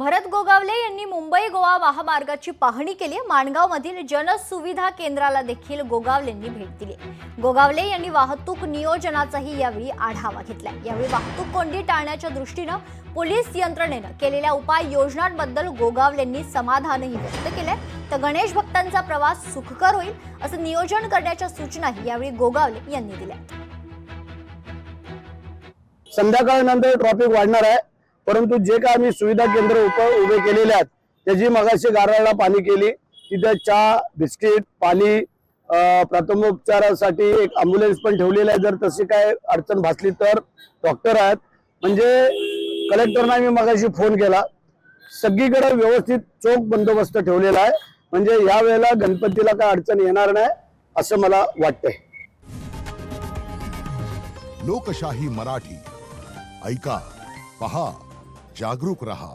भरत गोगावले यांनी मुंबई गोवा महामार्गाची पाहणी केली। माणगावमधील जनसुविधा केंद्राला देखील गोगावलेंनी भेट दिली। गोगावले यांनी वाहतूक नियोजनाचाही यावेळी आढावा घेतला। यावेळी वाहतूक कोंडी टाळण्याच्या दृष्टीने पोलीस यंत्रणेने केलेल्या उपाययोजनांबद्दल गोगावलेंनी समाधानही व्यक्त केले। तर गणेश भक्तांचा प्रवास सुखकर होईल असं नियोजन करण्याच्या सूचनाही यावेळी गोगावले यांनी दिल्या। संध्याकाळनंतर ट्रॅफिक वाढणार आहे, परंतु जे काय आम्ही सुविधा केंद्र उभे केलेले आहेत त्याची मगाशी गाराला पाणी केली। तिथे चहा, बिस्किट, पाणी, प्रथमोपचारासाठी एक ॲम्ब्युलन्स पण ठेवलेला आहे। जर तशी काय अडचण भासली तर डॉक्टर आहेत। म्हणजे कलेक्टरना मी मगाशी फोन केला, सगळीकडे व्यवस्थित चोख बंदोबस्त ठेवलेला आहे। म्हणजे या वेळेला गणपतीला काय अडचण येणार नाही असं मला वाटतंय। लोकशाही मराठी ऐका, पहा, जागरूक रहा।